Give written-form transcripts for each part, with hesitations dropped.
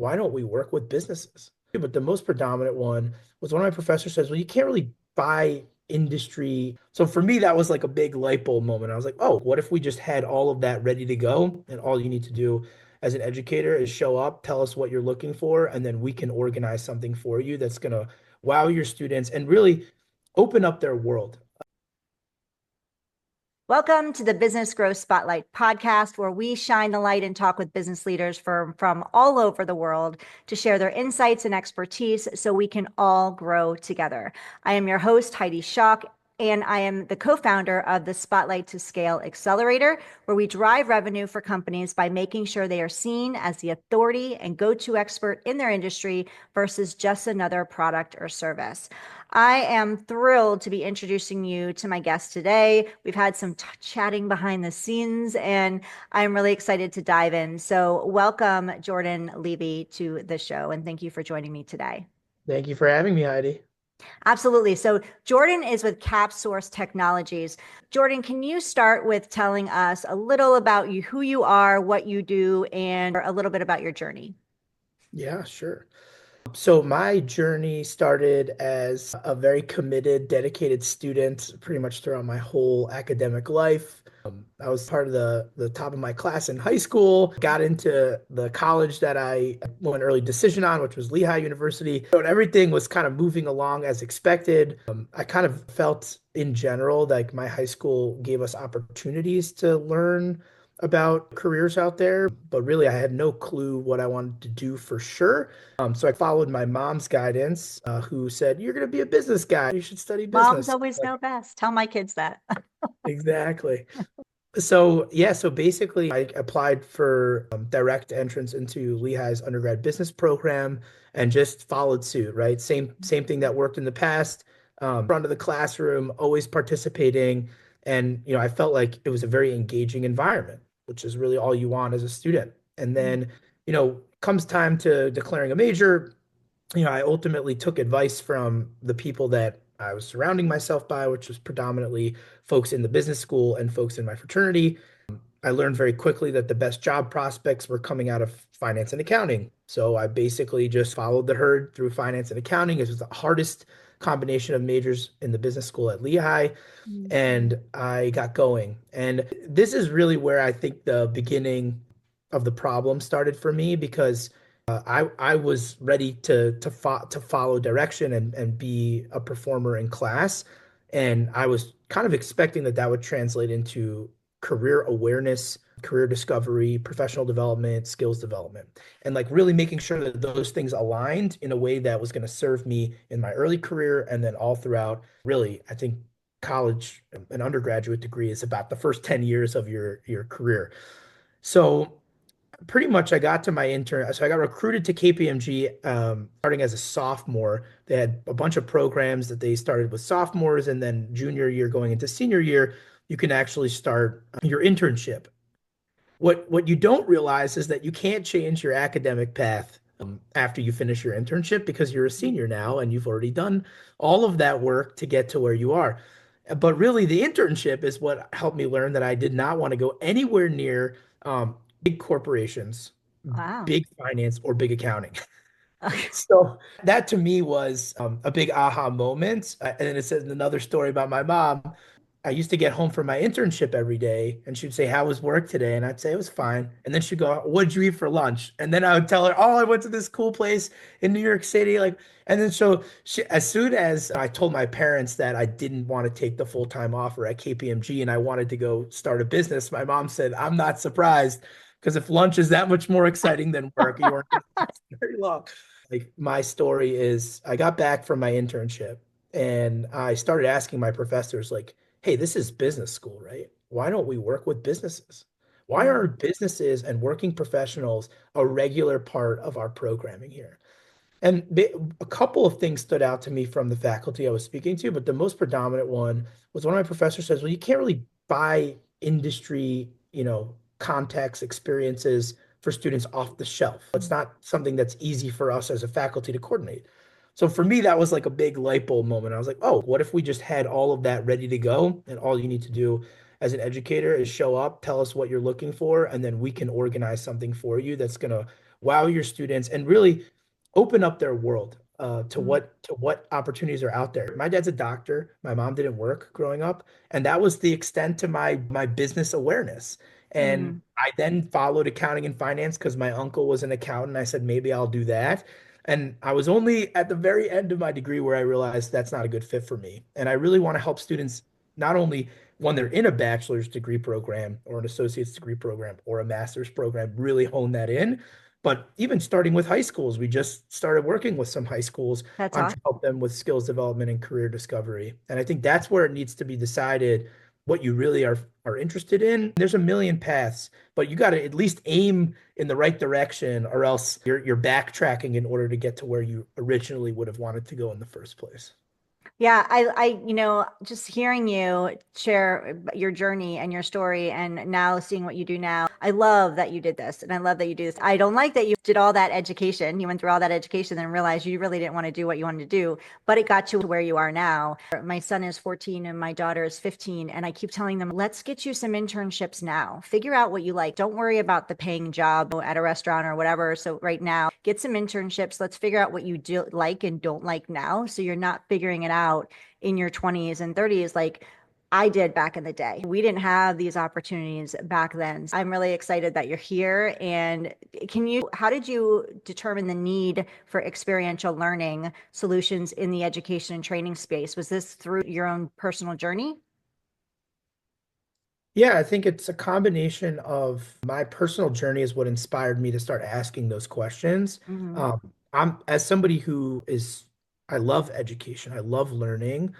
why don't we work with businesses? But the most predominant one was one of my professors says, well, you can't really buy industry. So for me, that was like a big light bulb moment. I was like, oh, what if we just had all of that ready to go? And all you need to do as an educator is show up, tell us what you're looking for, and then we can organize something for you that's going to wow your students and really open up their world. Welcome to the Business Growth Spotlight podcast, where we shine the light and talk with business leaders from all over the world to share their insights and expertise so we can all grow together. I am your host, Heidi Schalk, and I am the co-founder of the Spotlight to Scale Accelerator, where we drive revenue for companies by making sure they are seen as the authority and go-to expert in their industry versus just another product or service. I am thrilled to be introducing you to my guest today. We've had some chatting behind the scenes, and I'm really excited to dive in. So welcome, Jordan Levy, to the show, and thank you for joining me today. Thank you for having me, Heidi. Absolutely. So Jordan is with CapSource Technologies. Jordan, can you start with telling us a little about you, who you are, what you do, and a little bit about your journey? Yeah, sure. So my journey started as a very committed, dedicated student pretty much throughout my whole academic life. I was part of the top of my class in high school, got into the college that I went early decision on, which was Lehigh University. So everything was kind of moving along as expected. I kind of felt in general like my high school gave us opportunities to learn about careers out there, but really I had no clue what I wanted to do for sure. So I followed my mom's guidance, who said, "You're going to be a business guy. You should study Moms business." always know best. Tell my kids that. Exactly. So yeah, so basically I applied for direct entrance into Lehigh's undergrad business program and just followed suit, right? Same thing that worked in the past. Front of the classroom, always participating, and I felt like it was a very engaging environment, which is really all you want as a student. And then, comes time to declaring a major, I ultimately took advice from the people that I was surrounding myself by, which was predominantly folks in the business school and folks in my fraternity. I learned very quickly that the best job prospects were coming out of finance and accounting. So I basically just followed the herd through finance and accounting. It was the hardest combination of majors in the business school at Lehigh, and I got going. And this is really where I think the beginning of the problem started for me because I was ready to follow direction and be a performer in class, and I was kind of expecting that would translate into career awareness, career discovery, professional development, skills development, and like really making sure that those things aligned in a way that was going to serve me in my early career and then all throughout. Really, I think college, an undergraduate degree is about the first 10 years of your career. So pretty much I got to my intern. So I got recruited to KPMG starting as a sophomore. They had a bunch of programs that they started with sophomores, and then junior year going into senior year, you can actually start your internship. What you don't realize is that you can't change your academic path after you finish your internship because you're a senior now and you've already done all of that work to get to where you are. But really, the internship is what helped me learn that I did not want to go anywhere near big corporations, Wow. big finance, or big accounting. So that to me was a big aha moment. And then it says another story about my mom. I used to get home from my internship every day, and she'd say, "How was work today?" And I'd say it was fine. And then she'd go, "What did you eat for lunch?" And then I would tell her, "Oh, I went to this cool place in New York City." Like, and then as soon as I told my parents that I didn't want to take the full-time offer at KPMG and I wanted to go start a business, my mom said, "I'm not surprised because if lunch is that much more exciting than work, you weren't going to last very long." Like my story is, I got back from my internship and I started asking my professors, like, "Hey, this is business school, right? Why don't we work with businesses? Why aren't businesses and working professionals a regular part of our programming here?" And a couple of things stood out to me from the faculty I was speaking to, but the most predominant one was one of my professors says, "Well, you can't really buy industry, contacts, experiences for students off the shelf. It's not something that's easy for us as a faculty to coordinate." So for me, that was like a big light bulb moment. I was like, oh, what if we just had all of that ready to go? And all you need to do as an educator is show up, tell us what you're looking for, and then we can organize something for you that's going to wow your students, and really open up their world Mm, to what opportunities are out there. My dad's a doctor. My mom didn't work growing up, and that was the extent to my business awareness. And mm. I then followed accounting and finance because my uncle was an accountant. I said maybe I'll do that. And I was only at the very end of my degree where I realized that's not a good fit for me. And I really want to help students not only when they're in a bachelor's degree program or an associate's degree program or a master's program, really hone that in. But even starting with high schools, we just started working with some high schools That's on awesome. to help them with skills development and career discovery. And I think that's where it needs to be decided what you really are interested in. There's a million paths, but you got to at least aim in the right direction, or else you're backtracking in order to get to where you originally would have wanted to go in the first place. Yeah, just hearing you share your journey and your story and now seeing what you do now, I love that you did this and I love that you do this. I don't like that you did all that education. You went through all that education and realized you really didn't want to do what you wanted to do, but it got you to where you are now. My son is 14 and my daughter is 15, and I keep telling them, let's get you some internships now. Figure out what you like. Don't worry about the paying job at a restaurant or whatever. So right now, get some internships. Let's figure out what you do like and don't like now. So you're not figuring it out in your 20s and 30s like I did back in the day. We didn't have these opportunities back then. I'm really excited that you're here. And how did you determine the need for experiential learning solutions in the education and training space? Was this through your own personal journey? Yeah, I think it's a combination of my personal journey is what inspired me to start asking those questions. Hmm. I'm as somebody who is, I love education, I love learning.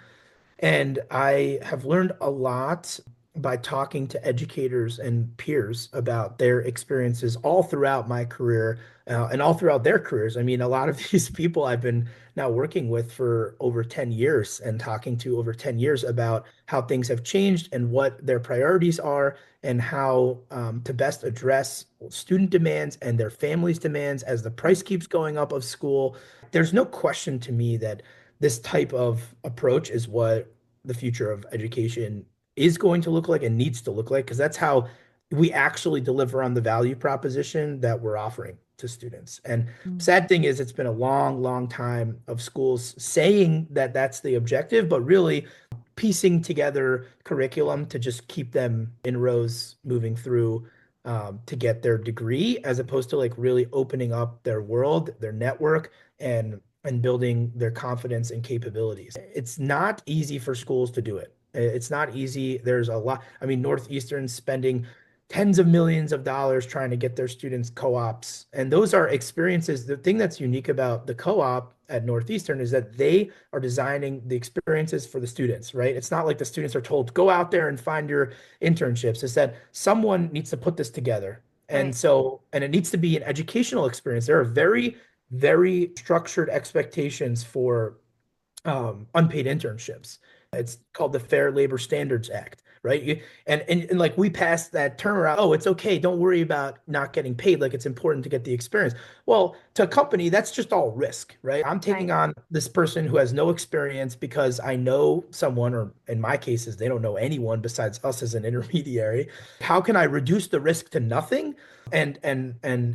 And I have learned a lot by talking to educators and peers about their experiences all throughout my career and all throughout their careers. I mean, a lot of these people I've been now working with for over 10 years and talking to over 10 years about how things have changed and what their priorities are and how to best address student demands and their families' demands as the price keeps going up of school. There's no question to me that this type of approach is what the future of education is going to look like and needs to look like, because that's how we actually deliver on the value proposition that we're offering to students. And sad thing is, it's been a long, long time of schools saying that that's the objective, but really piecing together curriculum to just keep them in rows moving through to get their degree, as opposed to like really opening up their world, their network, and building their confidence and capabilities. It's not easy for schools to do it. It's not easy. There's a lot. I mean, Northeastern's spending tens of millions of dollars trying to get their students co-ops. And those are experiences. The thing that's unique about the co-op at Northeastern is that they are designing the experiences for the students, right? It's not like the students are told, go out there and find your internships. It's that someone needs to put this together. And Right. so, and it needs to be an educational experience. There are very, very structured expectations for unpaid internships. It's called the Fair Labor Standards Act, right? And like we passed that term around, oh, it's okay, don't worry about not getting paid. Like it's important to get the experience. Well, to a company, that's just all risk, right? I'm taking Right. on this person who has no experience because I know someone, or in my cases, they don't know anyone besides us as an intermediary. How can I reduce the risk to nothing and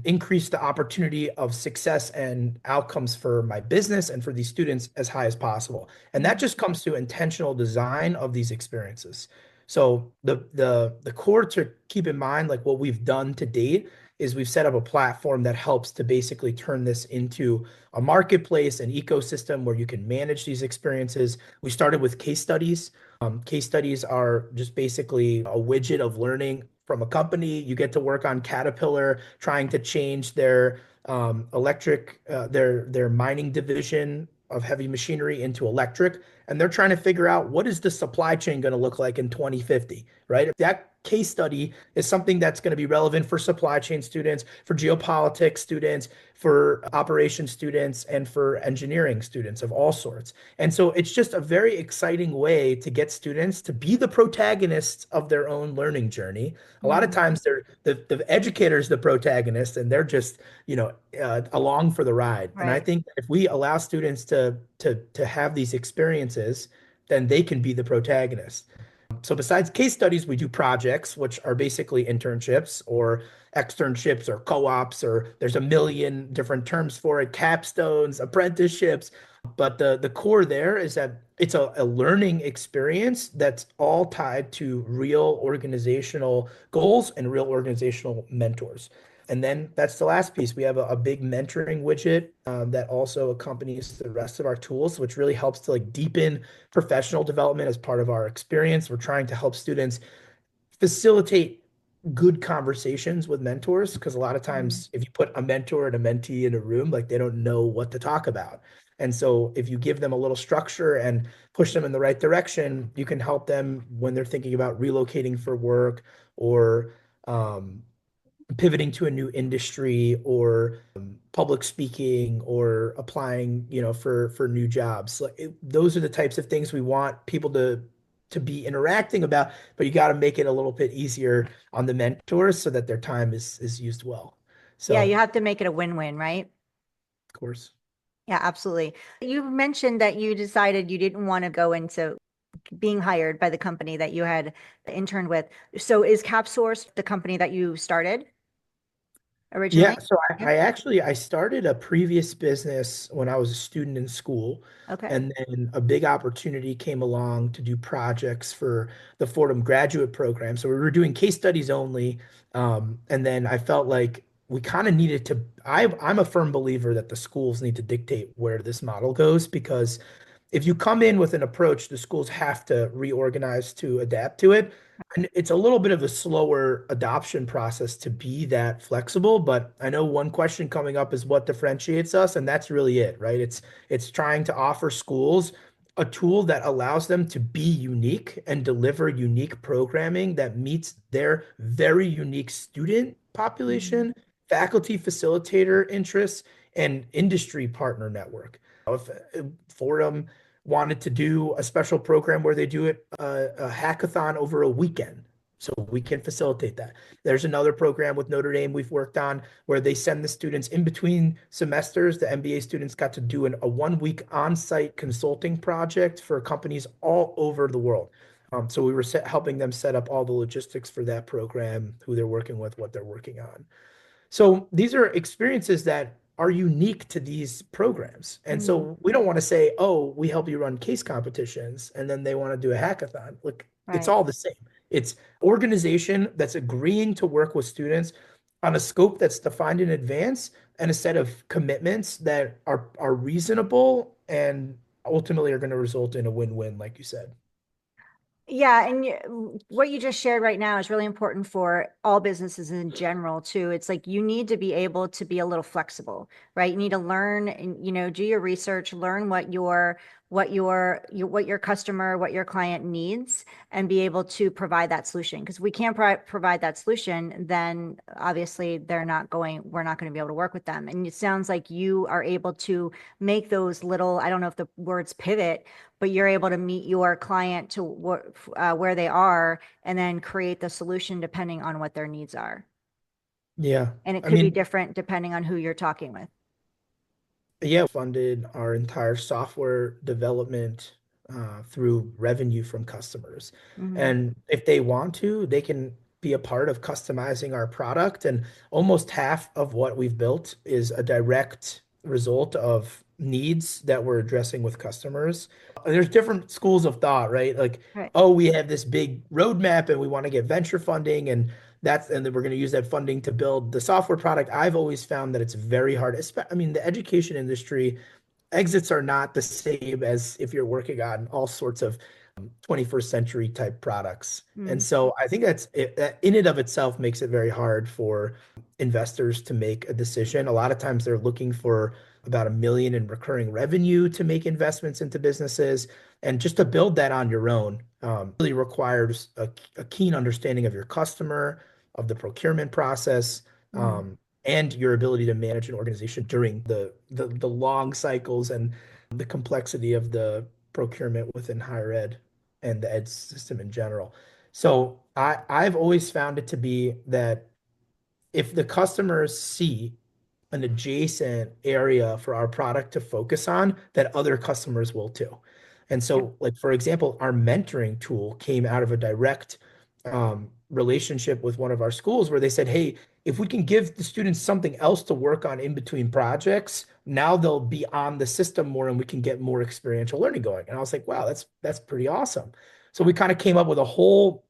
increase the opportunity of success and outcomes for my business and for these students as high as possible? And that Mm, just comes to intentional design of these experiences. So the core to keep in mind, like what we've done to date, is we've set up a platform that helps to basically turn this into a marketplace, an ecosystem where you can manage these experiences. We started with case studies. Case studies are just basically a widget of learning from a company. You get to work on Caterpillar trying to change their their mining division of heavy machinery into electric, and they're trying to figure out what is the supply chain going to look like in 2050, right? That case study is something that's going to be relevant for supply chain students, for geopolitics students, for operations students, and for engineering students of all sorts. And so it's just a very exciting way to get students to be the protagonists of their own learning journey. A lot of mm, times they're the educator's the protagonist and they're just, along for the ride. And I right. think if we allow students to have these experiences, then they can be the protagonist. So besides case studies, we do projects, which are basically internships or externships or co-ops, or there's a million different terms for it, capstones, apprenticeships. But the core there is that it's a learning experience that's all tied to real organizational goals and real organizational mentors. And then that's the last piece. We have a big mentoring widget that also accompanies the rest of our tools, which really helps to like deepen professional development as part of our experience. We're trying to help students facilitate good conversations with mentors because a lot of Mhm. times if you put a mentor and a mentee in a room, like they don't know what to talk about. And so if you give them a little structure and push them in the right direction, you can help them when they're thinking about relocating for work or um, pivoting to a new industry or public speaking or applying, for new jobs. Like those are the types of things we want people to be interacting about, but you got to make it a little bit easier on the mentors so that their time is used well. Yeah, So, you have to make it a win-win, right? of course. Yeah, absolutely. You mentioned that you decided you didn't want to go into being hired by the company that you had interned with. So is CapSource the company that you started Yeah, originally? so Yeah. I started a previous business when I was a student in school, Okay. and then a big opportunity came along to do projects for the Fordham graduate program. So we were doing case studies only, and then I felt like we kind of needed to. I'm a firm believer that the schools need to dictate where this model goes because if you come in with an approach, the schools have to reorganize to adapt to it. And it's a little bit of a slower adoption process to be that flexible, but I know one question coming up is what differentiates us, and that's really it, right? It's trying to offer schools a tool that allows them to be unique and deliver unique programming that meets their very unique student Mhm. population, faculty facilitator interests, and industry partner network. If Fordham wanted to do a special program where they do it a hackathon over a weekend. So we can facilitate that. There's another program with Notre Dame we've worked on where they send the students in between semesters. The MBA students got to do a 1 week on-site consulting project for companies all over the world. So we were helping them set up all the logistics for that program, who they're working with, what they're working on. So these are experiences that are unique to these programs. And Mhm. so we don't want to say, oh, we help you run case competitions, and then they want to do a hackathon. Look, it's Right. all the same. It's organization that's agreeing to work with students on a scope that's defined in advance and a set of commitments that are reasonable and ultimately are going to result in a win-win, like you said. Yeah, and what you just shared right now is really important for all businesses in general too. It's like you need to be able to be a little flexible, right? You need to learn and do your research, learn what your customer, what your client needs, and be able to provide that solution. Because we can't provide that solution, then obviously we're not going to be able to work with them. And it sounds like you are able to make those little, I don't know if the words pivot, but you're able to meet your client to where they are and then create the solution depending on what their needs are. Yeah. And it I could be mean, different depending on who you're talking with. yeah, funded our entire software development through revenue from customers. Hmm. And if they want to, they can be a part of customizing our product. And almost half of what we've built is a direct result of needs that we're addressing with customers. There's different schools of thought, right? Like, Right. oh, we have this big roadmap and we want to get venture funding and then we're going to use that funding to build the software product. I've always found that it's very hard. I mean, the education industry exits are not the same as if you're working on all sorts of 21st century type products. And Mm. so I think that in and of itself makes it very hard for investors to make a decision. A lot of times they're looking for about 1 million in recurring revenue to make investments into businesses. And just to build that on your own really requires a keen understanding of your customer, of the procurement process, Mm. and your ability to manage an organization during the long cycles and the complexity of the procurement within higher ed and the ed system in general. So I've always found it to be that if the customers see an adjacent area for our product to focus on, that other customers will too. And Yeah. so, like, for example, our mentoring tool came out of a direct relationship with one of our schools where they said, hey, if we can give the students something else to work on in between projects, now they'll be on the system more and we can get more experiential learning going. And I was like, wow, that's pretty awesome. So we kind of came up with a whole,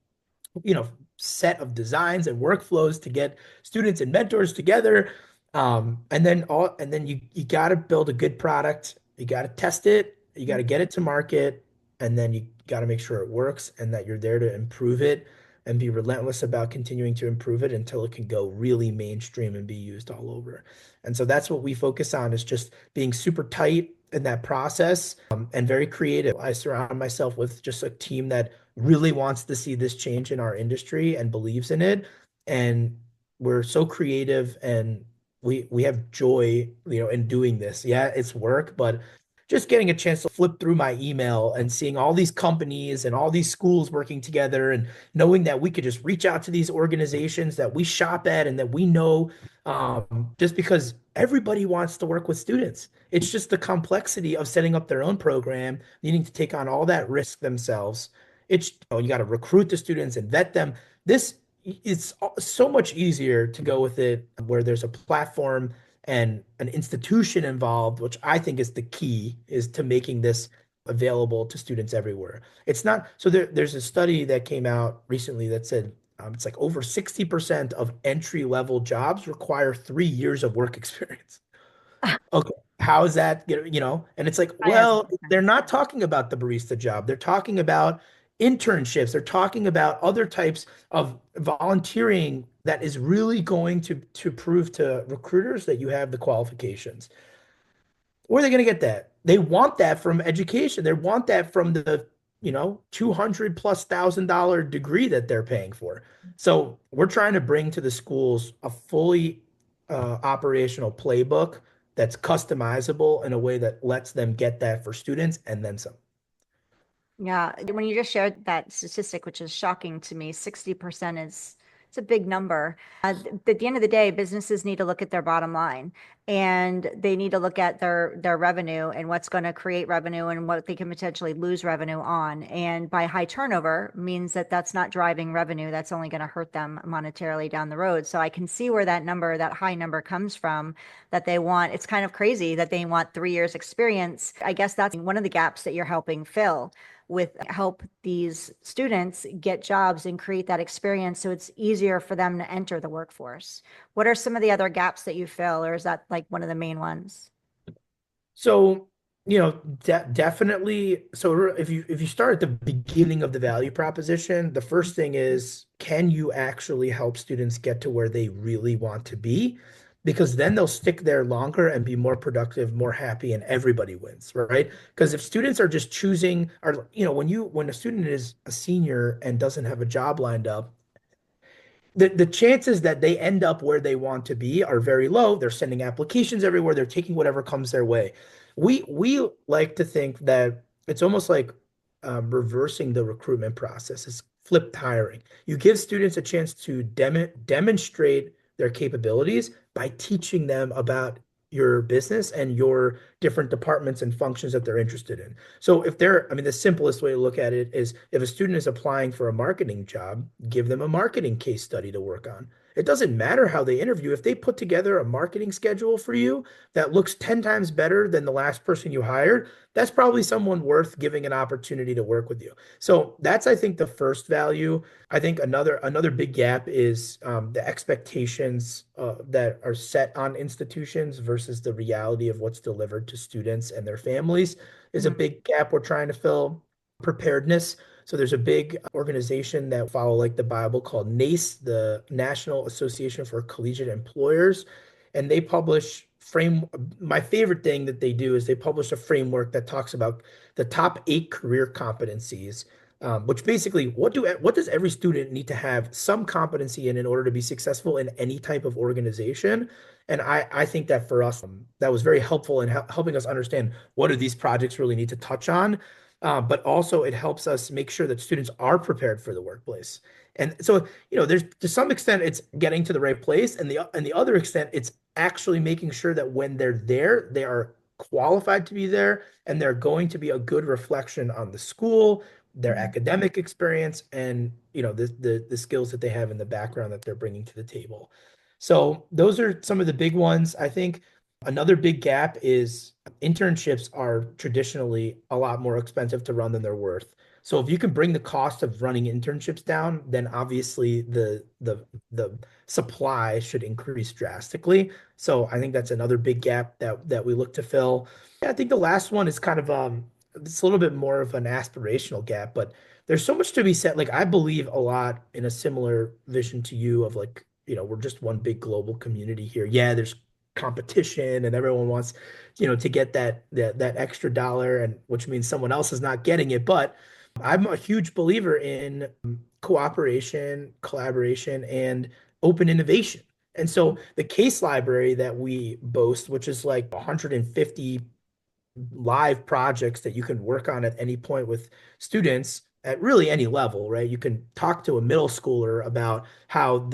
you know, set of designs and workflows to get students and mentors together. And then you got to build a good product. You got to test it. You got to get it to market, and then you got to make sure it works and that you're there to improve it and be relentless about continuing to improve it until it can go really mainstream and be used all over. And so that's what we focus on is just being super tight in that process, and very creative. I surround myself with just a team that really wants to see this change in our industry and believes in it. And we're so creative and we have joy, you know, in doing this. Yeah, it's work, but just getting a chance to flip through my email and seeing all these companies and all these schools working together and knowing that we could just reach out to these organizations that we shop at and that we know, just because everybody wants to work with students. It's just the complexity of setting up their own program, needing to take on all that risk themselves. It's, you know, you got to recruit the students and vet them. This it's so much easier to go with it where there's a platform and an institution involved, which I think is the key, is to making this available to students everywhere. It's not, so there's a study that came out recently that said it's like over 60% of entry level jobs require 3 years of work experience. Okay, how is that, you know? And it's like, That doesn't well, make they're sense. not talking about the barista job. They're talking about internships. They're talking about other types of volunteering that is really going to prove to recruiters that you have the qualifications. Where are they going to get that? They want that from education. They want that from the, you know, 200 plus $1,000 degree that they're paying for. So we're trying to bring to the schools a fully operational playbook that's customizable in a way that lets them get that for students and then some. Yeah, when you just shared that statistic, which is shocking to me, 60% is it's a big number. At the end of the day, businesses need to look at their bottom line and they need to look at their revenue and what's going to create revenue and what they can potentially lose revenue on. And by high turnover means that that's not driving revenue. That's only going to hurt them monetarily down the road. So I can see where that number, that high number comes from, that they want. It's kind of crazy that they want 3 years experience. I guess that's one of the gaps that you're helping fill with help these students get jobs and create that experience so it's easier for them to enter the workforce. What are some of the other gaps that you fill, or is that like one of the main ones? So, you know, definitely. So if you start at the beginning of the value proposition, the first thing is, can you actually help students get to where they really want to be? Because then they'll stick there longer and be more productive, more happy, and everybody wins, right? Because if students are just choosing, or you know, when a student is a senior and doesn't have a job lined up, the chances that they end up where they want to be are very low. They're sending applications everywhere. They're taking whatever comes their way. We like to think that it's almost like reversing the recruitment process. It's flipped hiring. You give students a chance to demonstrate their capabilities by teaching them about your business and your different departments and functions that they're interested in. So if they're, I mean, the simplest way to look at it is if a student is applying for a marketing job, give them a marketing case study to work on. It doesn't matter how they interview. If they put together a marketing schedule for you that looks 10 times better than the last person you hired, that's probably someone worth giving an opportunity to work with you. So that's, I think, the first value. I think another big gap is the expectations that are set on institutions versus the reality of what's delivered to students and their families is a Mhm. big gap we're trying to fill. Preparedness. So there's a big organization that follow like the Bible called NACE, the National Association for Collegiate Employers, and they publish frame. My favorite thing that they do is they publish a framework that talks about the top 8 career competencies, which basically what does every student need to have some competency in order to be successful in any type of organization. And I think that for us, that was very helpful in helping us understand what do these projects really need to touch on. But also it helps us make sure that students are prepared for the workplace. And so, you know, there's to some extent it's getting to the right place, and the other extent it's actually making sure that when they're there, they are qualified to be there, and they're going to be a good reflection on the school, their Mhm. academic experience, and the skills that they have in the background that they're bringing to the table. So those are some of the big ones. I think another big gap is internships are traditionally a lot more expensive to run than they're worth. So if you can bring the cost of running internships down, then obviously the supply should increase drastically. So I think that's another big gap that we look to fill. Yeah, I think the last one is kind of it's a little bit more of an aspirational gap, but there's so much to be said. Like I believe a lot in a similar vision to you of like, we're just one big global community here. Yeah, there's competition and everyone wants, to get that extra dollar, and which means someone else is not getting it. But I'm a huge believer in cooperation, collaboration, and open innovation. And so the case library that we boast, which is like 150 live projects that you can work on at any point with students at really any level, right? You can talk to a middle schooler about how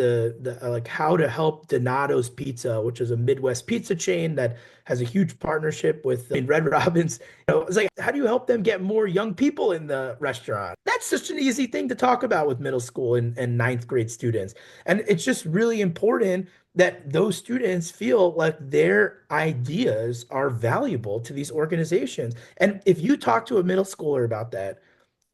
like how to help Donato's Pizza, which is a Midwest pizza chain that has a huge partnership with Red Robin's. It's like, how do you help them get more young people in the restaurant? That's such an easy thing to talk about with middle school and ninth grade students. And it's just really important that those students feel like their ideas are valuable to these organizations. And if you talk to a middle schooler about that,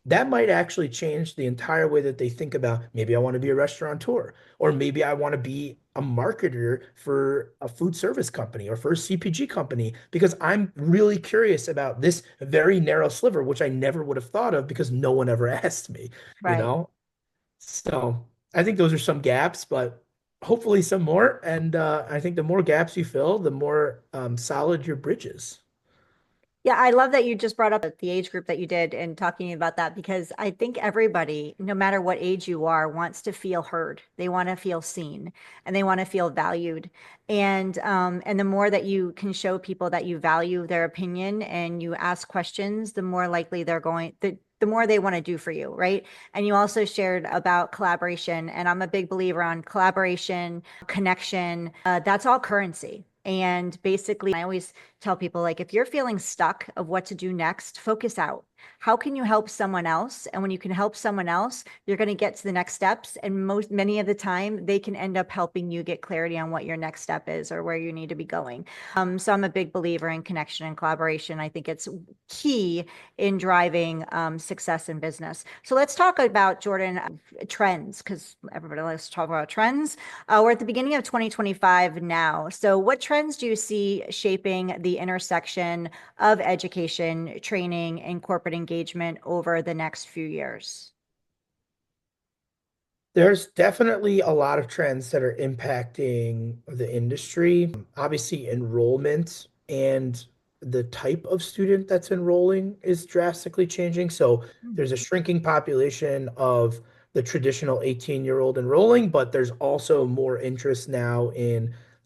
that might actually change the entire way that they think about maybe I want to be a restaurateur, or maybe I want to be a marketer for a food service company or for a CPG company because I'm really curious about this very narrow sliver, which I never would have thought of because no one ever asked me, you Right. know? So I think those are some gaps, but hopefully some more. And I think the more gaps you fill, the more solid your bridges. Yeah, I love that you just brought up the age group that you did and talking about that because I think everybody, no matter what age you are, wants to feel heard. They want to feel seen and they want to feel valued. And the more that you can show people that you value their opinion and you ask questions, the more likely they're going the more they want to do for you, right? And you also shared about collaboration, and I'm a big believer on collaboration, connection. That's all currency. And basically, I always tell people like if you're feeling stuck of what to do next, focus out. How can you help someone else? And when you can help someone else, you're going to get to the next steps. And many of the time, they can end up helping you get clarity on what your next step is or where you need to be going. So I'm a big believer in connection and collaboration. I think it's key in driving success in business. So let's talk about Jordan trends because everybody likes to talk about trends. We're at the beginning of 2025 now. So what trends do you see shaping the intersection of education, training, and corporate engagement over the next few years? There's definitely a lot of trends that are impacting the industry. Obviously, enrollment and the type of student that's enrolling is drastically changing. So there's a shrinking population of the traditional 18-year-old enrolling, but there's also more interest now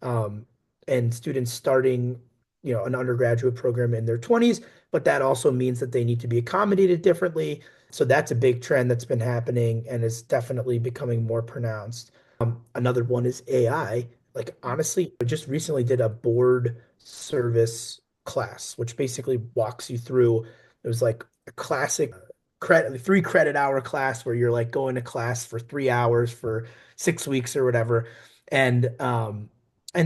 um, in students starting, an undergraduate program in their 20s, but that also means that they need to be accommodated differently. So that's a big trend that's been happening and is definitely becoming more pronounced. Another one is AI. Like honestly, I just recently did a board service class, which basically walks you through. It was like a classic credit, 3 credit hour class where you're like going to class for 3 hours for 6 weeks or whatever. And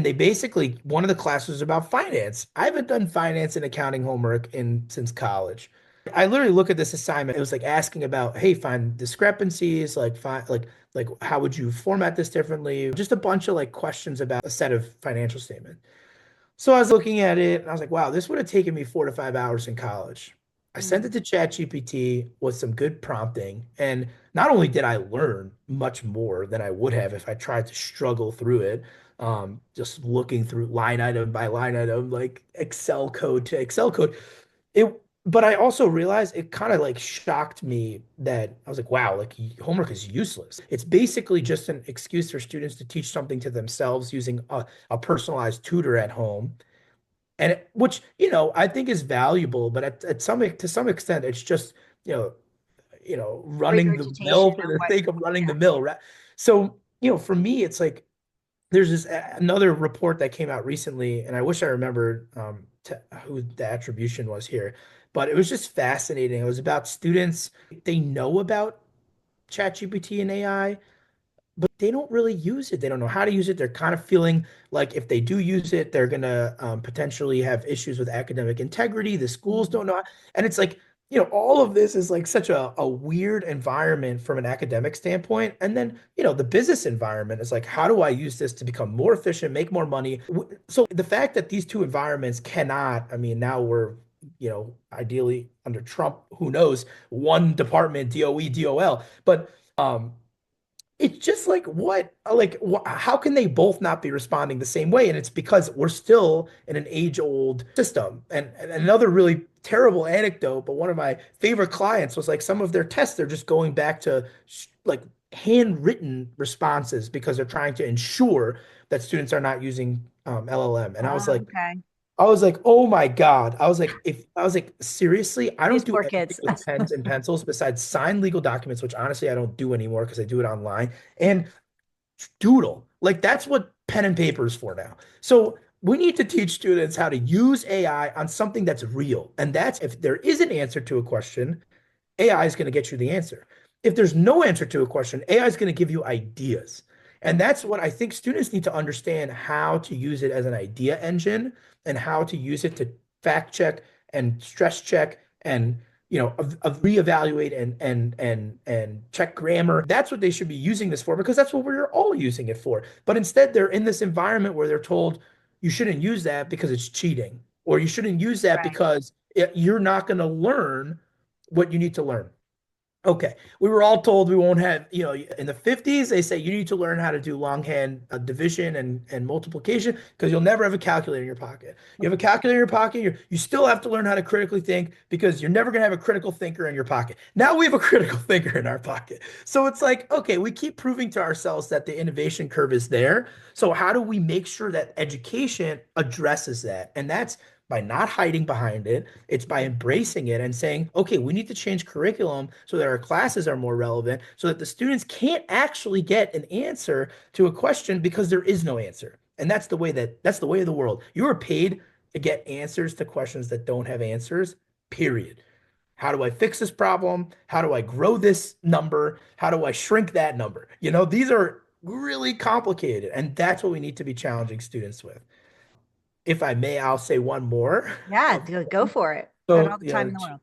they basically one of the classes was about finance. I haven't done finance and accounting homework in since college. I literally look at this assignment. It was like asking about, hey, find discrepancies, like find like how would you format this differently? Just a bunch of like questions about a set of financial statement. So I was looking at it and I was like, wow, this would have taken me 4 to 5 hours in college. I sent it Mm. to ChatGPT with some good prompting. And not only did I learn much more than I would have if I tried to struggle through it, just looking through line item by line item, like Excel code to Excel code. But I also realized it kind of like shocked me that I was like, wow, like homework is useless. It's basically just an excuse for students to teach something to themselves using a personalized tutor at home. And which, I think is valuable, but at to some extent, it's just, you know, running the Regurgitation mill for of the what, sake of running yeah. the mill, right? So, for me, it's like there's this another report that came out recently, and I wish I remembered who the attribution was here, but it was just fascinating. It was about students. They know about ChatGPT and AI, but they don't really use it. They don't know how to use it. They're kind of feeling like if they do use it, they're gonna potentially have issues with academic integrity. The schools don't know, and it's like, all of this is like such a weird environment from an academic standpoint. And then, the business environment is like, how do I use this to become more efficient, make more money? So the fact that these two environments cannot, I mean, now we're, ideally under Trump, who knows, one department, DOE, DOL, but it's just like how can they both not be responding the same way? And it's because we're still in an age-old system. And another really terrible anecdote, but one of my favorite clients was like some of their tests, they're just going back to like handwritten responses because they're trying to ensure that students are not using LLM. And Okay. I was like, oh my God. I was like, seriously, I These don't do poor anything kids. with pens and pencils besides sign legal documents, which honestly I don't do anymore because I do it online, and doodle. Like that's what pen and paper is for now. So we need to teach students how to use AI on something that's real. And that's if there is an answer to a question, AI is going to get you the answer. If there's no answer to a question, AI is going to give you ideas. And that's what I think students need to understand, how to use it as an idea engine and how to use it to fact check and stress check and reevaluate and check grammar. That's what they should be using this for because that's what we're all using it for. But instead, they're in this environment where they're told you shouldn't use that because it's cheating, or you shouldn't use that Right. because you're not going to learn what you need to learn. Okay. We were all told we won't have, in the 50s, they say you need to learn how to do longhand division and multiplication because you'll never have a calculator in your pocket. You have a calculator in your pocket, you still have to learn how to critically think because you're never going to have a critical thinker in your pocket. Now we have a critical thinker in our pocket. So it's like, okay, we keep proving to ourselves that the innovation curve is there. So how do we make sure that education addresses that? And that's by not hiding behind it. It's by embracing it and saying, okay, we need to change curriculum so that our classes are more relevant, so that the students can't actually get an answer to a question because there is no answer. And that's the way of the world. You are paid to get answers to questions that don't have answers, period. How do I fix this problem? How do I grow this number? How do I shrink that number? These are really complicated, and that's what we need to be challenging students with. If I may, I'll say one more. Yeah, go for it. Got all So, the time in the world.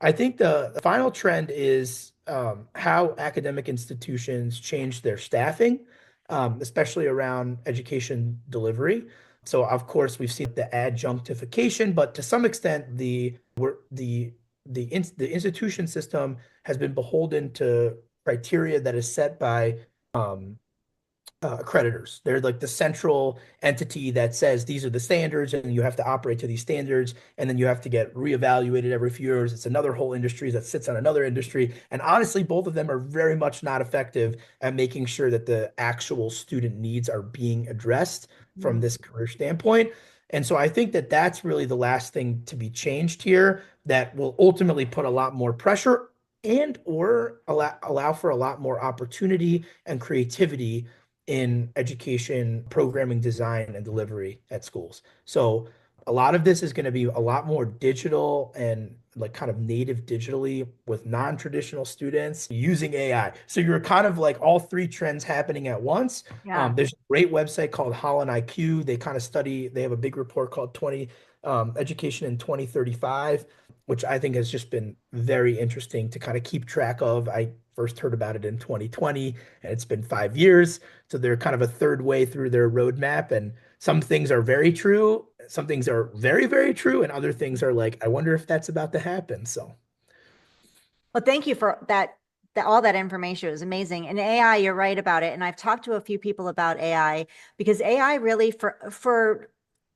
I think the final trend is how academic institutions change their staffing, especially around education delivery. So, of course, we've seen the adjunctification, but to some extent, the institution system has been beholden to criteria that is set by um, accreditors. They're like the central entity that says these are the standards and you have to operate to these standards. And then you have to get reevaluated every few years. It's another whole industry that sits on another industry. And honestly, both of them are very much not effective at making sure that the actual student needs are being addressed from Mm. this career standpoint. And so I think that that's really the last thing to be changed here that will ultimately put a lot more pressure and or allow for a lot more opportunity and creativity in education, programming, design, and delivery at schools. So a lot of this is going to be a lot more digital and like kind of native digitally with non-traditional students using AI. So you're kind of like all three trends happening at once. Yeah. There's a great website called Holland IQ. They kind of study, they have a big report called 20 Education in 2035, which I think has just been very interesting to kind of keep track of. I first heard about it in 2020 and it's been 5 years. So they're kind of a third way through their roadmap. And some things are very true, some things are very, very true, and other things are like, I wonder if that's about to happen. So, Well, thank you for that. All that information was amazing. And AI, you're right about it. And I've talked to a few people about AI because AI really for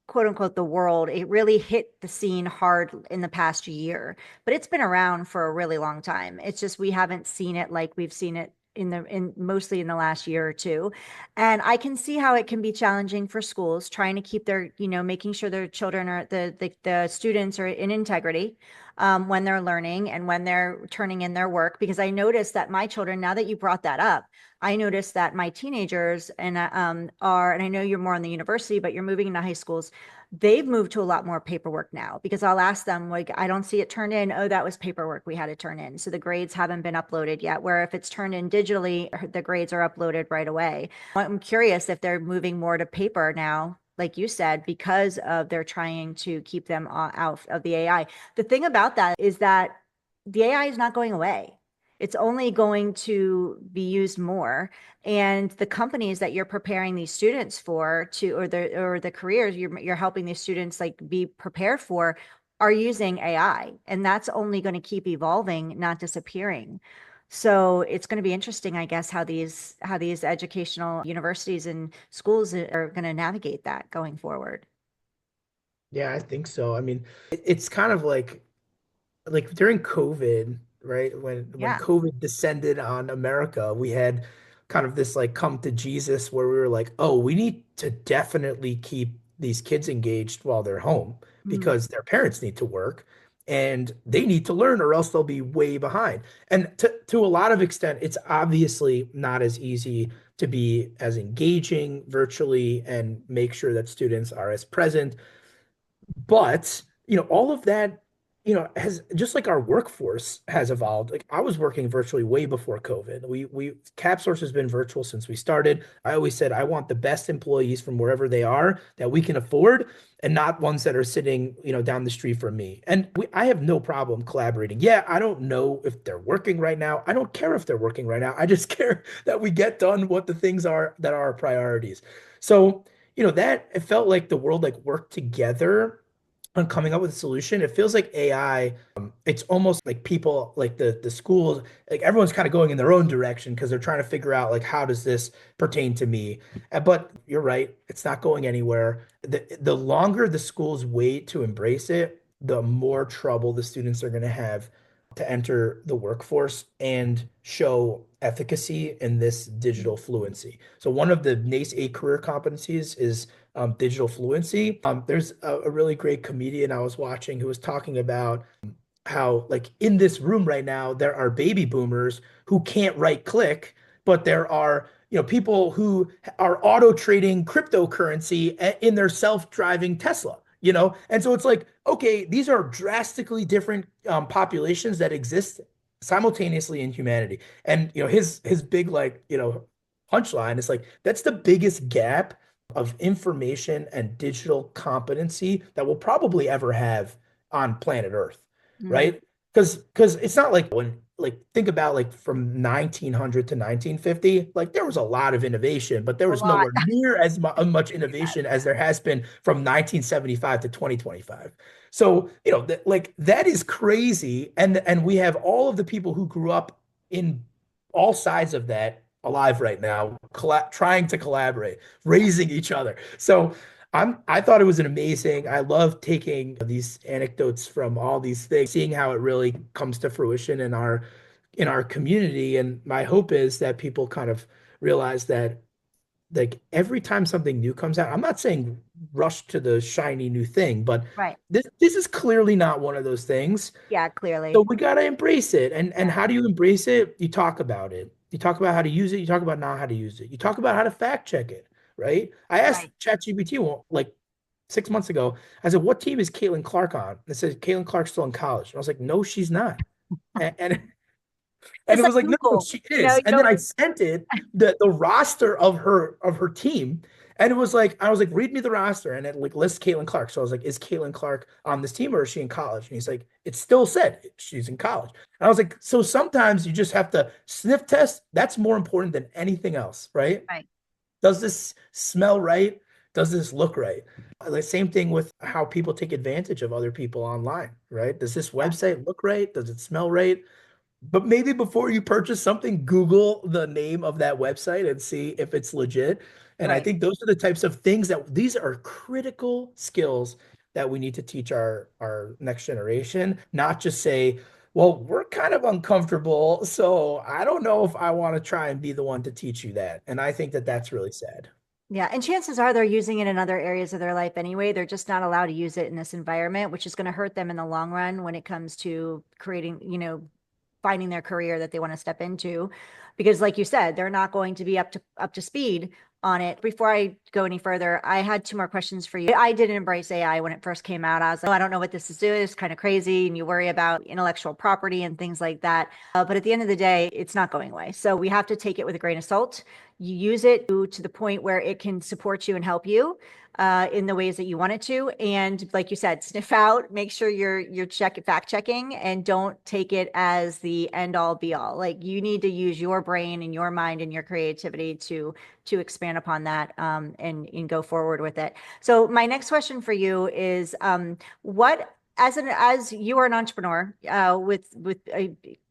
quote unquote the world, it really hit the scene hard in the past year. But it's been around for a really long time. It's just we haven't seen it like we've seen it in mostly in the last year or two. And I can see how it can be challenging for schools trying to keep their, making sure their children are the students are in integrity when they're learning and when they're turning in their work. Because I noticed that my children, now that you brought that up, I noticed that my teenagers and I know you're more on the university, but you're moving into high schools. they've moved to a lot more paperwork now, because I'll ask them, like, I don't see it turned in. Oh, that was paperwork we had to turn in. So the grades haven't been uploaded yet. Where if it's turned in digitally, the grades are uploaded right away. I'm curious if they're moving more to paper now, like you said, because of they're trying to keep them out of the AI. The thing about that is that the AI is not going away. It's only going to be used more. And the companies that you're preparing these students for to, or the careers you're helping these students like be prepared for, are using AI. And that's only going to keep evolving, not disappearing. So it's going to be interesting, I guess, how these educational universities and schools are going to navigate that going forward. Yeah, I think so. I mean, it's kind of like during COVID, right? When Yeah. COVID descended on America, we had kind of this like come to Jesus where we were like, oh, we need to definitely keep these kids engaged while they're home Mm, because their parents need to work and they need to learn or else they'll be way behind. And to a lot of extent, it's obviously not as easy to be as engaging virtually and make sure that students are as present, but, all of that, has just like our workforce has evolved. Like I was working virtually way before COVID. We CapSource has been virtual since we started. I always said I want the best employees from wherever they are that we can afford and not ones that are sitting, down the street from me. And I have no problem collaborating. Yeah, I don't know if they're working right now. I don't care if they're working right now. I just care that we get done what the things are that are our priorities. So, that it felt like the world like worked together on coming up with a solution. It feels like AI, it's almost like people, like the schools, like everyone's kind of going in their own direction because they're trying to figure out like how does this pertain to me? But you're right, it's not going anywhere. The longer the schools wait to embrace it, the more trouble the students are going to have to enter the workforce and show efficacy in this digital fluency. So one of the NACE 8 career competencies is digital fluency. There's a really great comedian I was watching who was talking about how, like, in this room right now, there are baby boomers who can't right click, but there are, people who are auto trading cryptocurrency in their self-driving Tesla. And so it's like, okay, these are drastically different populations that exist simultaneously in humanity. And his big like punchline is like that's the biggest gap of information and digital competency that we'll probably ever have on planet Earth, mm, right? Because it's not like when like think about like from 1900 to 1950, like there was a lot of innovation, but there a was lot. nowhere near as much innovation as there has been from 1975 to 2025. So, like that is crazy. And we have all of the people who grew up in all sides of that alive right now, trying to collaborate, Yeah. raising each other. So I thought it was an amazing. I love taking these anecdotes from all these things, seeing how it really comes to fruition in our community. And my hope is that people kind of realize that like every time something new comes out, I'm not saying rush to the shiny new thing, but Right. this is clearly not one of those things. Yeah, So clearly. we got to embrace it. And Yeah. how do you embrace it? You talk about it. You talk about how to use it. You talk about not how to use it. You talk about how to fact check it, right? I asked Right. ChatGPT like 6 months ago, I said, what team is Caitlin Clark on? And it said, Caitlin Clark's still in college. And I was like, no, she's not. And Just it like was like, no, no, Google, she you know, is. And then I sent it the roster of her team. And it was like, I was like, read me the roster. And it like lists Caitlin Clark. So I was like, is Caitlin Clark on this team or is she in college? And he's like, it still said she's in college. And I was like, so sometimes you just have to sniff test. That's more important than anything else, right? right. Does this smell right? Does this look right? The same thing with how people take advantage of other people online, right? Does this Yeah. website look right? Does it smell right? But maybe before you purchase something, Google the name of that website and see if it's legit. And I Right. think those are the types of things that these are critical skills that we need to teach our next generation, not just say, well, we're kind of uncomfortable, so I don't know if I want to try and be the one to teach you that. And I think that that's really sad. Yeah. And chances are they're using it in other areas of their life anyway. They're just not allowed to use it in this environment, which is going to hurt them in the long run when it comes to creating, finding their career that they want to step into. Because like you said, they're not going to be up to speed on it. Before I go any further, I had two more questions for you. I didn't embrace AI when it first came out. I was like, oh, I don't know what this is doing. It's kind of crazy. And you worry about intellectual property and things like that. But at the end of the day, it's not going away. So we have to take it with a grain of salt. You use it to the point where it can support you and help you in the ways that you want it to. And like you said, sniff out, make sure you're fact checking, and don't take it as the end all be all. Like, you need to use your brain and your mind and your creativity to expand upon that, and go forward with it. So my next question for you is, what as you are an entrepreneur with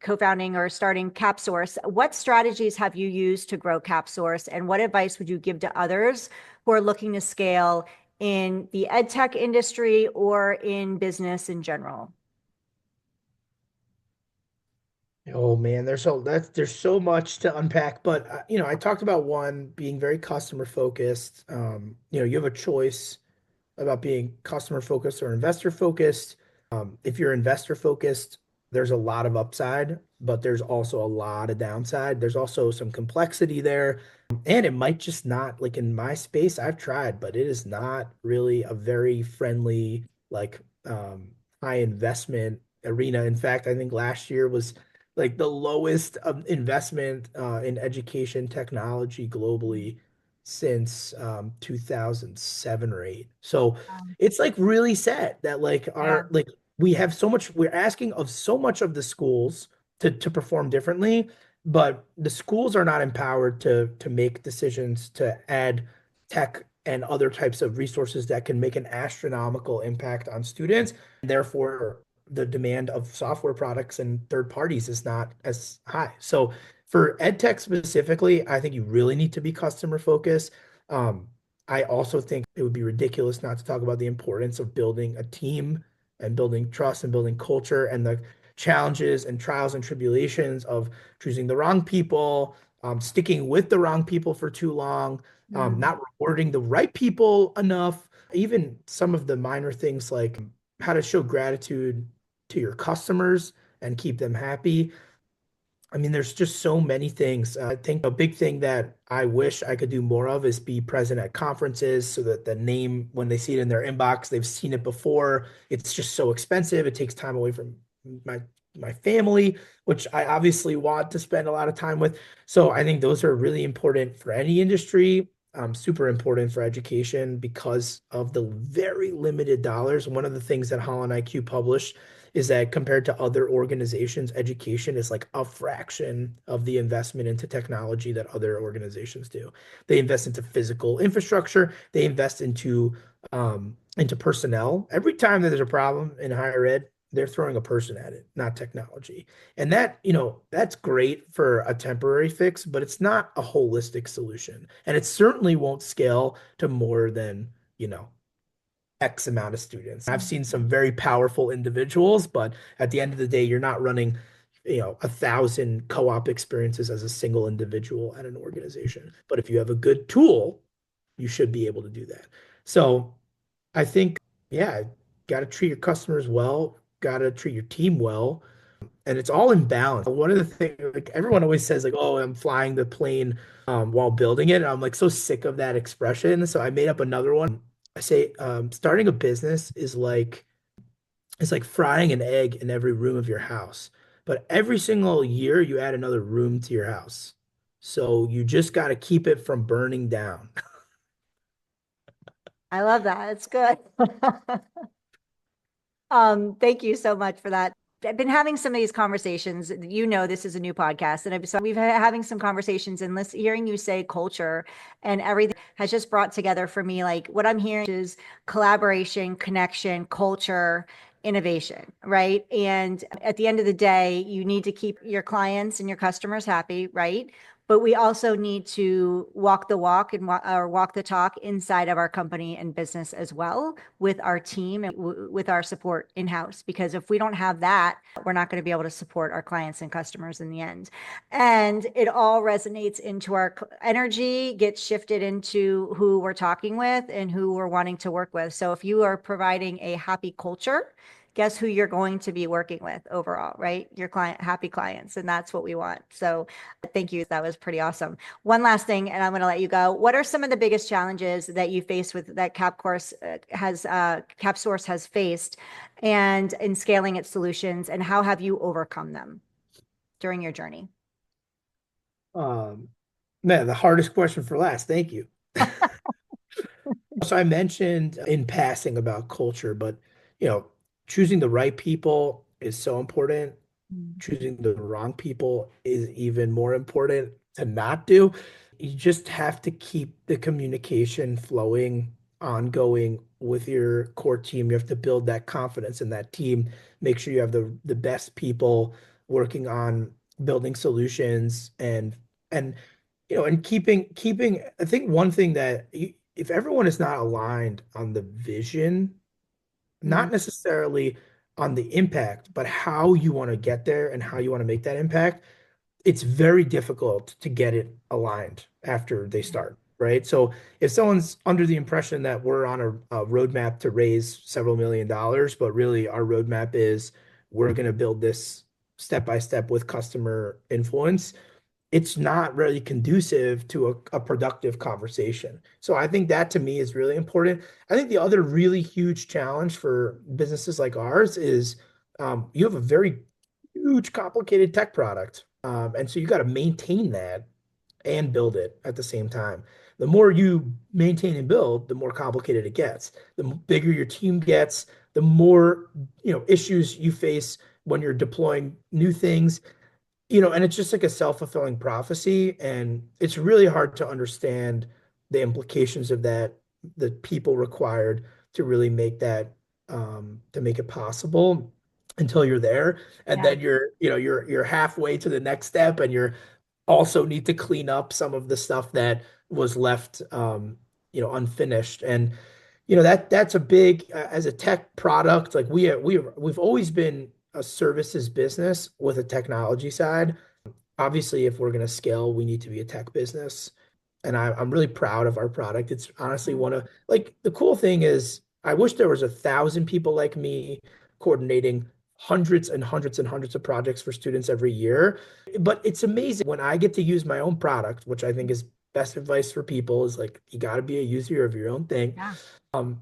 co-founding or starting CapSource, what strategies have you used to grow CapSource, and what advice would you give to others who are looking to scale in the EdTech industry or in business in general? Oh man, there's so much to unpack, but I talked about one being very customer focused. You have a choice about being customer focused or investor focused. If you're investor focused, there's a lot of upside, but there's also a lot of downside. There's also some complexity there. And it might just not, like in my space, I've tried, but it is not really a very friendly, like high investment arena. In fact, I think last year was like the lowest investment in education technology globally since 2007 or 8. So it's like really sad that like Yeah. we have so much, we're asking of so much of the schools to perform differently, but the schools are not empowered to make decisions to add tech and other types of resources that can make an astronomical impact on students. Therefore, the demand of software products and third parties is not as high. So for EdTech specifically, I think you really need to be customer focused. Um, I also think it would be ridiculous not to talk about the importance of building a team and building trust and building culture and the challenges and trials and tribulations of choosing the wrong people, sticking with the wrong people for too long, Mm. not rewarding the right people enough, even some of the minor things like how to show gratitude to your customers and keep them happy. I mean, there's just so many things. I think a big thing that I wish I could do more of is be present at conferences so that the name, when they see it in their inbox, they've seen it before. It's just so expensive. It takes time away from my my family, which I obviously want to spend a lot of time with. So I think those are really important for any industry, super important for education because of the very limited dollars. One of the things that Holland IQ published is that compared to other organizations, education is like a fraction of the investment into technology that other organizations do. They invest into physical infrastructure, they invest into personnel. Every time that there's a problem in higher ed, they're throwing a person at it, not technology. And that's great for a temporary fix, but it's not a holistic solution. And it certainly won't scale to more than, X amount of students. I've seen some very powerful individuals, but at the end of the day, you're not running, 1,000 co-op experiences as a single individual at an organization. But if you have a good tool, you should be able to do that. So I think, yeah, got to treat your customers well, got to treat your team well, and it's all in balance. One of the things, like everyone always says, like, "Oh, I'm flying the plane while building it." And I'm like so sick of that expression. So I made up another one. I say, starting a business is like it's like frying an egg in every room of your house, but every single year you add another room to your house. So you just got to keep it from burning down. I love that. It's good. Thank you so much for that. I've been having some of these conversations. This is a new podcast, and we've been having some conversations, and hearing you say culture and everything has just brought together for me, like what I'm hearing is collaboration, connection, culture, innovation, right? And at the end of the day, you need to keep your clients and your customers happy, right? But we also need to walk the walk and or walk the talk inside of our company and business as well, with our team and with our support in-house. Because if we don't have that, we're not going to be able to support our clients and customers in the end. And it all resonates into our energy, gets shifted into who we're talking with and who we're wanting to work with. So if you are providing a happy culture, guess who you're going to be working with overall, right? Your client, happy clients. And that's what we want. So thank you. That was pretty awesome. One last thing, and I'm going to let you go. What are some of the biggest challenges that you face with that CapSource has faced and in scaling its solutions, and how have you overcome them during your journey? Um, Man, the hardest question for last. Thank you. So I mentioned in passing about culture, but you know, choosing the right people is so important. Choosing the wrong people is even more important to not do. You just have to keep the communication flowing, ongoing with your core team. You have to build that confidence in that team. Make sure you have the best people working on building solutions and and keeping I think one thing that if everyone is not aligned on the vision, Mm, not necessarily on the impact, but how you want to get there and how you want to make that impact, it's very difficult to get it aligned after they start, right? So if someone's under the impression that we're on a roadmap to raise several $1 million, but really our roadmap is we're going to build this step by step with customer influence, it's not really conducive to a productive conversation. So I think that to me is really important. I think the other really huge challenge for businesses like ours is you have a very huge, complicated tech product. And so you got to maintain that and build it at the same time. The more you maintain and build, the more complicated it gets. The bigger your team gets, the more, issues you face when you're deploying new things, and it's just like a self-fulfilling prophecy, and it's really hard to understand the implications of that, the people required to really make that to make it possible until you're there. And yeah. then you're halfway to the next step, and you're also need to clean up some of the stuff that was left unfinished. And that's a big as a tech product, like we've always been a services business with a technology side. Obviously, if we're going to scale, we need to be a tech business. And I'm really proud of our product. It's honestly Mm, one of, like, the cool thing is, I wish there was 1,000 people like me coordinating hundreds and hundreds and hundreds of projects for students every year. But it's amazing when I get to use my own product, which I think is best advice for people is like, you got to be a user of your own thing. yeah.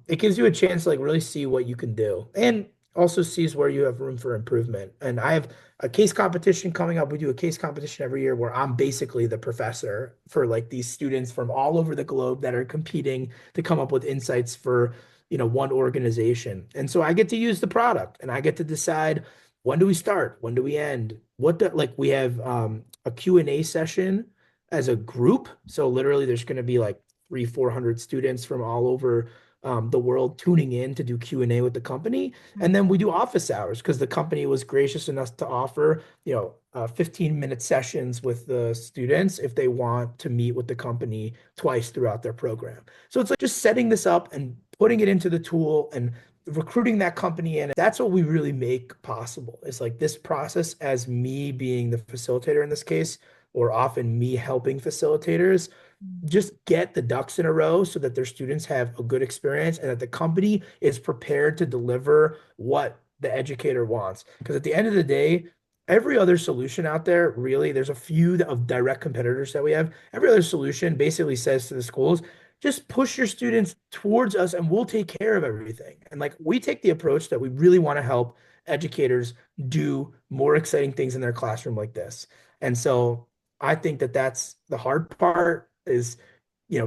It gives you a chance to like really see what you can do and also sees where you have room for improvement. And I have a case competition coming up. We do a case competition every year where I'm basically the professor for like these students from all over the globe that are competing to come up with insights for, one organization. And so I get to use the product and I get to decide, when do we start? When do we end? Like we have a Q&A session as a group. So literally there's going to be like 400 students from all over the world tuning in to do Q&A with the company. And then we do office hours because the company was gracious enough to offer, 15-minute sessions with the students if they want to meet with the company twice throughout their program. So it's like just setting this up and putting it into the tool and recruiting that company in. That's what we really make possible. It's like this process, as me being the facilitator in this case, or often me helping facilitators just get the ducks in a row so that their students have a good experience and that the company is prepared to deliver what the educator wants. Because at the end of the day, every other solution out there, really, there's a few of direct competitors that we have. Every other solution basically says to the schools, just push your students towards us and we'll take care of everything. And like we take the approach that we really want to help educators do more exciting things in their classroom like this. And so I think that that's the hard part is,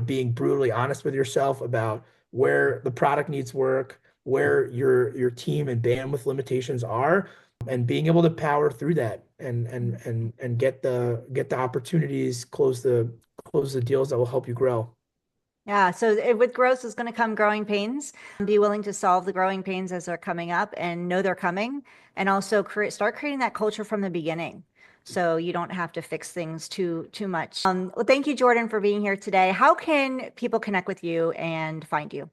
being brutally honest with yourself about where the product needs work, where your team and bandwidth limitations are, and being able to power through that and get the opportunities, close the deals that will help you grow. Yeah. So with growth is going to come growing pains. Be willing to solve the growing pains as they're coming up and know they're coming. And also start creating that culture from the beginning. So you don't have to fix things too much. Well, thank you, Jordan, for being here today. How can people connect with you and find you?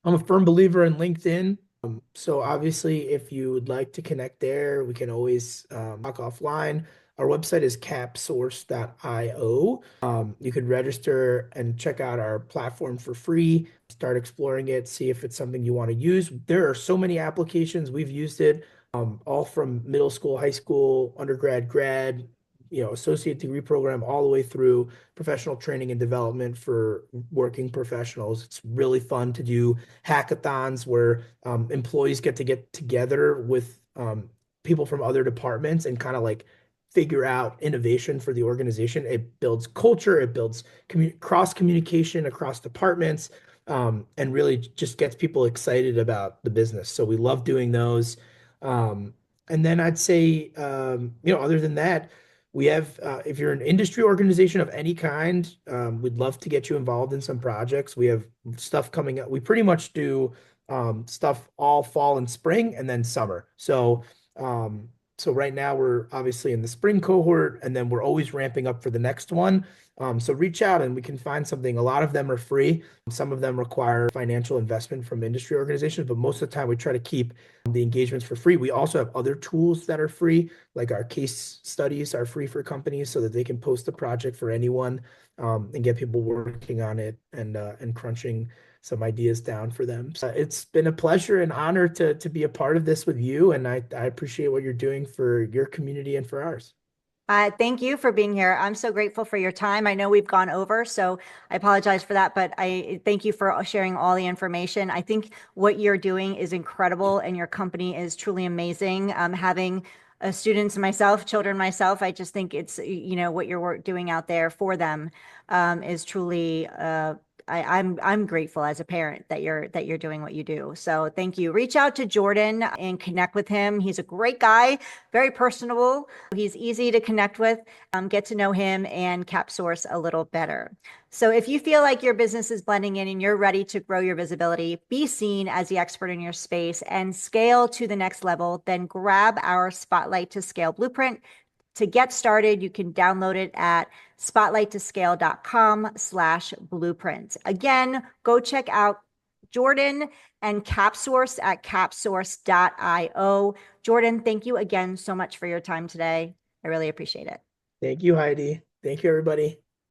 I'm a firm believer in LinkedIn. So obviously, if you would like to connect there, we can always talk offline. Our website is capsource.io. You could register and check out our platform for free, start exploring it, see if it's something you want to use. There are so many applications. We've used it, all from middle school, high school, undergrad, grad, associate degree program, all the way through professional training and development for working professionals. It's really fun to do hackathons where employees get together with people from other departments and kind of like figure out innovation for the organization. It builds culture, it builds cross communication across departments, and really just gets people excited about the business. So we love doing those. And then I'd say, other than that, we have, if you're an industry organization of any kind, we'd love to get you involved in some projects. We have stuff coming up. We pretty much do stuff all fall and spring and then summer. So right now we're obviously in the spring cohort, and then we're always ramping up for the next one. So reach out and we can find something. A lot of them are free. Some of them require financial investment from industry organizations, but most of the time we try to keep the engagements for free. We also have other tools that are free, like our case studies are free for companies so that they can post a project for anyone, and get people working on it and crunching some ideas down for them. So it's been a pleasure and honor to be a part of this with you, and I appreciate what you're doing for your community and for ours. Thank you for being here. I'm so grateful for your time. I know we've gone over, so I apologize for that, but I thank you for sharing all the information. I think what you're doing is incredible and your company is truly amazing. Having students myself, children myself, I just think it's, what you're doing out there for them is truly I'm grateful as a parent that you're doing what you do. So thank you. Reach out to Jordan and connect with him. He's a great guy, very personable. He's easy to connect with. Get to know him and CapSource a little better. So if you feel like your business is blending in and you're ready to grow your visibility, be seen as the expert in your space, and scale to the next level, then grab our Spotlight to Scale blueprint. To get started, you can download it at spotlighttoscale.com/blueprint. Again, go check out Jordan and CapSource at capsource.io. Jordan, thank you again so much for your time today. I really appreciate it. Thank you, Heidi. Thank you, everybody.